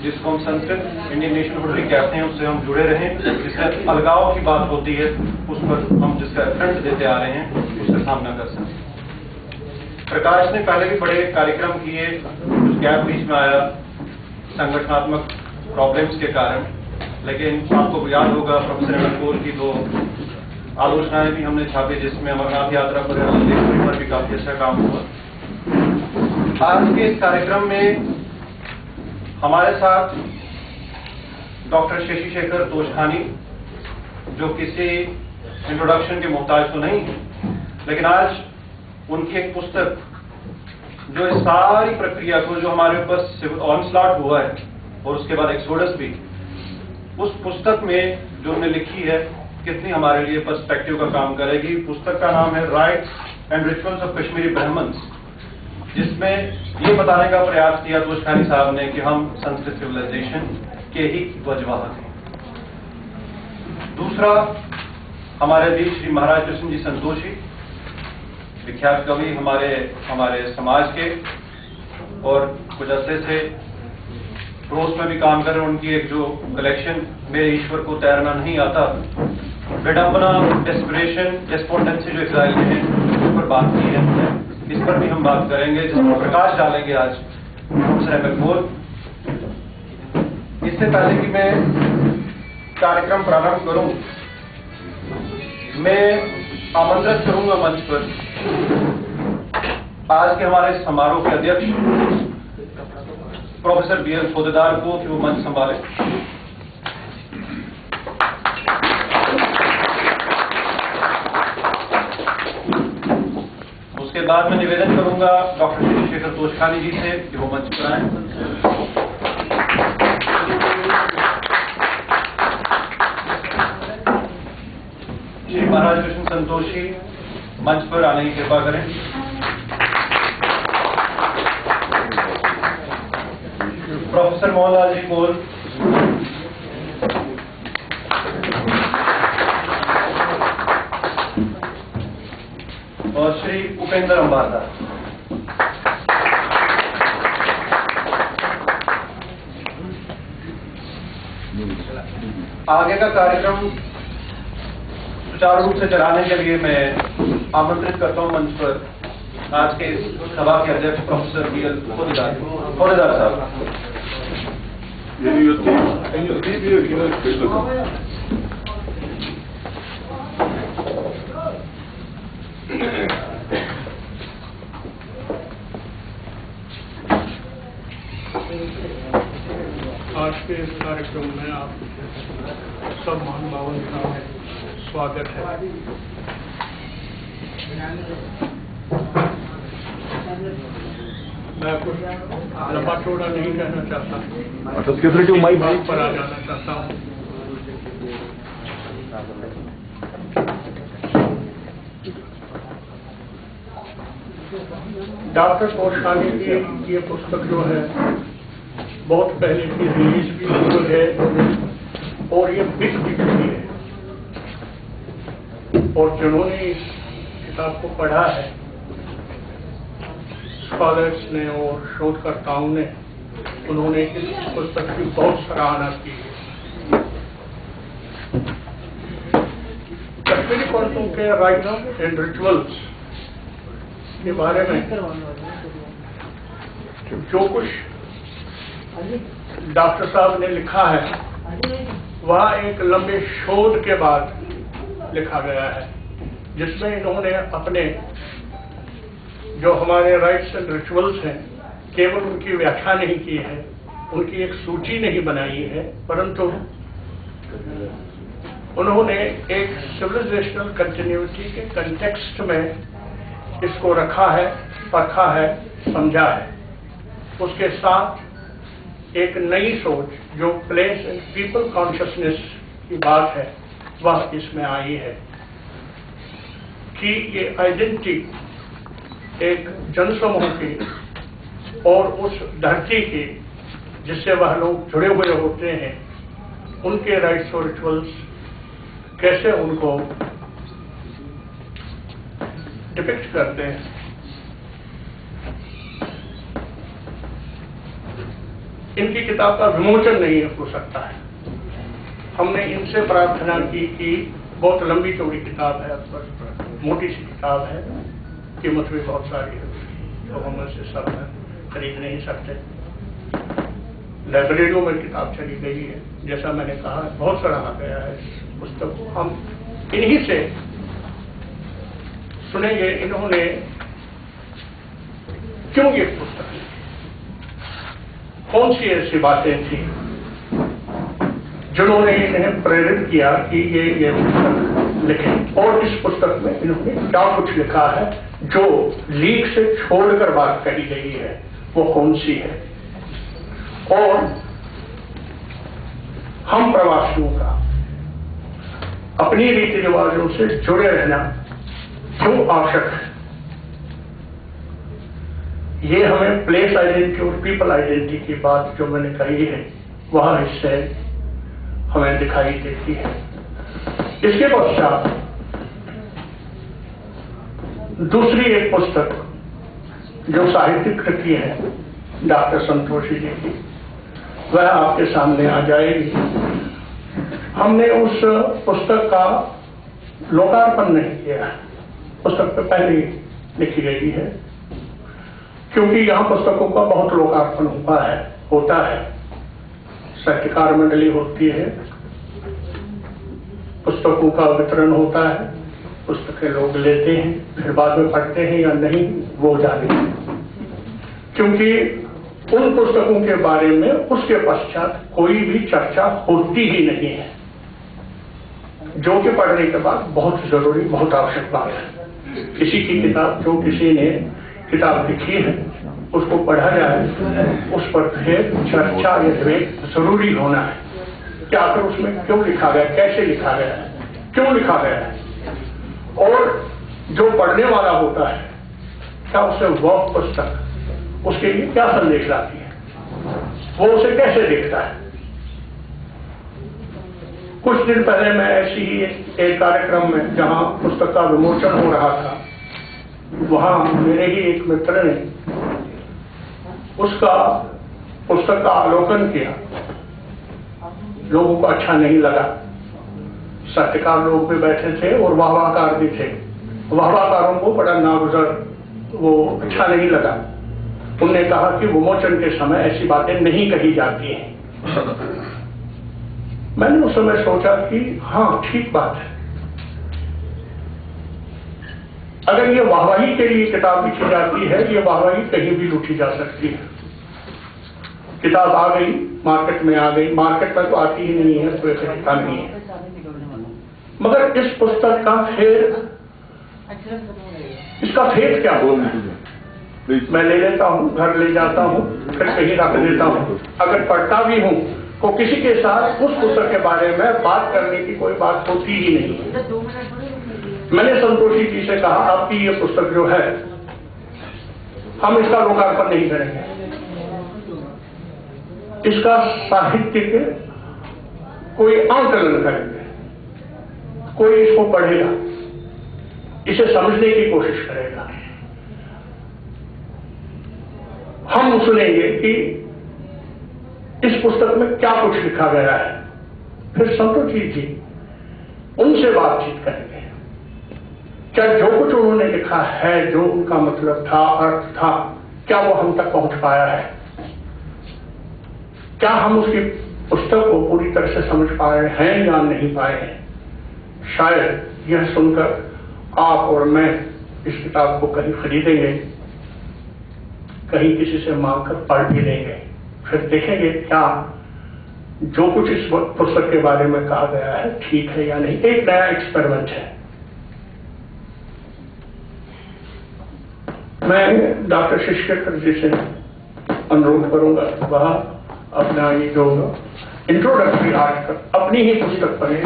जिसको हम Sanskrit Indian nationhood भी कहते हैं, उससे हम जुड़े रहें। जिससे अलगाव की बात होती है उस पर हम जिसका एफर्ट देते आ रहे हैं उसका सामना कर सकें। प्रकाश ने पहले भी बड़े कार्यक्रम किए, कुछ गैप बीच में आया संगठनात्मक प्रॉब्लम्स के कारण, लेकिन आपको याद होगा प्रोफेसर अमर कोल की दो आलोचनाएं भी हमने छापी, जिसमें अमरनाथ यात्रा पर भी काफी अच्छा काम हुआ। आज के इस कार्यक्रम में हमारे साथ डॉक्टर शशि शेखर तोषखानी, जो किसी इंट्रोडक्शन के मोहताज तो नहीं है, लेकिन आज उनकी एक पुस्तक जो इस सारी प्रक्रिया को, जो हमारे ऊपर ऑनस्लॉट हुआ है और उसके बाद एक्सोडस भी, उस पुस्तक में जो उन्होंने लिखी है कितनी हमारे लिए पर्सपेक्टिव का काम करेगी। पुस्तक का नाम है rites and rituals of Kashmiri Brahmins, जिसमें ये बताने का प्रयास किया तोषखानी साहब ने कि हम संस्कृत सिविलाइजेशन के ही ध्वजवाहक हैं। दूसरा, हमारे बीच श्री महाराज कृष्ण जी संतोषी, विख्यात कवि हमारे समाज के, और कुछ अर्से से प्रोस में भी काम कर रहे हैं। उनकी एक जो कलेक्शन मेरे ईश्वर को तैरना नहीं आता, विडंबना, डेस्पिरेशन, डेस्पोटेंसी जो इजराइल में है, उस पर बात की है। इस पर भी हम बात करेंगे, जिसमें प्रकाश डालेंगे आज प्रोफेसर अमर कोल। इससे पहले कि मैं कार्यक्रम प्रारंभ करूं, मैं आमंत्रित करूंगा मंच पर आज के हमारे समारोह के अध्यक्ष प्रोफेसर BL फौदेदार को कि वो मंच संभाले। उसके बाद मैं निवेदन करूंगा डॉक्टर शशि शेखर तोषखानी जी से कि वो मंच पर आए। श्री महाराज कृष्ण संतोषी मंच पर आने की कृपा करें। प्रोफेसर मोहनलाल जी कोल, और श्री उपेंद्र अंबादा। आगे का कार्यक्रम सुचारू रूप से चलाने के लिए मैं आमंत्रित करता हूं मंच पर आज के इस सभा के अध्यक्ष प्रोफेसर BL फौदेदार साहब। आज के इस कार्यक्रम में आप सब महानुभावों का स्वागत है। मैं कुछ लंबा चौड़ा नहीं कहना चाहता, बात पर आ जाना चाहता हूँ। डॉक्टर तोषखानी की ये पुस्तक जो है बहुत पहले की रिलीज भी हुई है और ये बिक भी चुकी है, और जिन्होंने इस किताब को पढ़ा है, स्कॉलर्स ने और शोधकर्ताओं ने, उन्होंने इस पुस्तक की बहुत सराहना की है। कश्मीरी पंडितों के राइट्स एंड रिचुअल्स के बारे में जो कुछ डॉक्टर साहब ने लिखा है वह एक लंबे शोध के बाद लिखा गया है, जिसमें इन्होंने अपने जो हमारे राइट्स एंड रिचुअल्स हैं केवल उनकी व्याख्या नहीं की है, उनकी एक सूची नहीं बनाई है, परंतु उन्होंने एक सिविलाइजेशनल कंटिन्यूटी के कंटेक्स्ट में इसको रखा है, परखा है, समझा है। उसके साथ एक नई सोच जो प्लेस एंड पीपल कॉन्शियसनेस की बात है वह इसमें आई है कि ये आइडेंटिटी एक जनसमूह की और उस धरती की जिससे वह लोग जुड़े हुए होते हैं, उनके राइट्स और रिचुअल्स कैसे उनको डिपिक्ट करते हैं। इनकी किताब का विमोचन नहीं हो सकता है। हमने इनसे प्रार्थना की कि बहुत लंबी चौड़ी किताब है, मोटी सी किताब है, कीमत भी बहुत सारी है, तो हम इसे सब खरीद नहीं सकते। लाइब्रेरियों में किताब चली गई है, जैसा मैंने कहा, बहुत सराहा गया है इस पुस्तक को। हम इन्हीं से सुनेंगे इन्होंने क्यों ये पुस्तक लिखी, कौन सी ऐसी बातें थी जिन्होंने इन्हें प्रेरित किया कि ये पुस्तक लिखें, और इस पुस्तक में इन्होंने क्या कुछ लिखा है जो लीक से छोड़कर बात कही गई है, वो कौन सी है, और हम प्रवासियों का अपनी रीति रिवाजों से जुड़े रहना क्यों आवश्यक है। ये हमें प्लेस आइडेंटिटी और पीपल आइडेंटिटी की बात जो मैंने कही है वह इससे हमें दिखाई देती है। इसके पश्चात दूसरी एक पुस्तक जो साहित्यिक कृति है डॉक्टर संतोषी जी की, वह आपके सामने आ जाएगी। हमने उस पुस्तक का लोकार्पण नहीं किया है, पुस्तक तो पहले ही लिखी गई है, क्योंकि यहाँ पुस्तकों का बहुत लोकार्पण होता है। साहित्यकार मंडली होती है, पुस्तकों का वितरण होता है, पुस्तकें लोग लेते हैं, फिर बाद में पढ़ते हैं या नहीं वो जाने, क्योंकि उन पुस्तकों के बारे में उसके पश्चात कोई भी चर्चा होती ही नहीं है, जो कि पढ़ने के बाद बहुत जरूरी, बहुत आवश्यक बात है। किसी की किताब, जो किसी ने किताब लिखी है, उसको पढ़ा जाए, उस पर फिर चर्चा या विवेक जरूरी होना है कि आखिर उसमें क्यों लिखा गया, कैसे लिखा गया है, क्यों लिखा गया है, और जो पढ़ने वाला होता है क्या उसे वह पुस्तक उसके लिए क्या संदेश लाती है, वो उसे कैसे देखता है। कुछ दिन पहले मैं ऐसी ही एक कार्यक्रम में जहां पुस्तक का विमोचन हो रहा था, वहां मेरे ही एक मित्र ने उसका पुस्तक का अवलोकन किया। लोगों को अच्छा नहीं लगा, साहित्यकार लोग भी बैठे थे और वाहवाकार भी थे। वाहवाकारों को बड़ा नागुजर, वो अच्छा नहीं लगा। उन्होंने कहा कि विमोचन के समय ऐसी बातें नहीं कही जाती हैं। मैंने उस समय सोचा कि हाँ, ठीक बात है। अगर ये वाहवाही के लिए किताब लिखी जाती है, ये वाहवाही कहीं भी लूटी जा सकती है। किताब आ गई, मार्केट में आ गई, मार्केट में तो आती ही नहीं है, कोई खरीदता नहीं है। मगर इस पुस्तक का इसका फेद क्या होगा? मैं ले लेता हूँ, घर ले जाता हूँ, फिर कहीं रख देता हूँ। अगर पढ़ता भी हूँ तो किसी के साथ उस पुस्तक के बारे में बात करने की कोई बात होती ही नहीं है। मैंने संतोषी जी से कहा, आपकी ये पुस्तक जो है, हम इसका लोकार्पण नहीं करेंगे, इसका साहित्यिक कोई आंकलन करेंगे, कोई इसको पढ़ेगा, इसे समझने की कोशिश करेगा। हम सुनेंगे कि इस पुस्तक में क्या कुछ लिखा गया है, फिर संतोषी जी उनसे बातचीत करेंगे। क्या जो कुछ उन्होंने लिखा है, जो उनका मतलब था, अर्थ था, क्या वो हम तक पहुंच पाया है? क्या हम उसकी पुस्तक को पूरी तरह से समझ पाए हैं या नहीं पाए हैं? शायद यह सुनकर आप और मैं इस किताब को कहीं खरीदेंगे, कहीं किसी से मांगकर पढ़ भी लेंगे, फिर देखेंगे क्या जो कुछ इस पुस्तक के बारे में कहा गया है ठीक है या नहीं। एक नया एक्सपेरिमेंट है। मैं डॉक्टर शिष्यकर जी से अनुरोध करूंगा, वह अपना ये जो इंट्रोडक्टरी आर्टिकल अपनी ही पुस्तक पर है।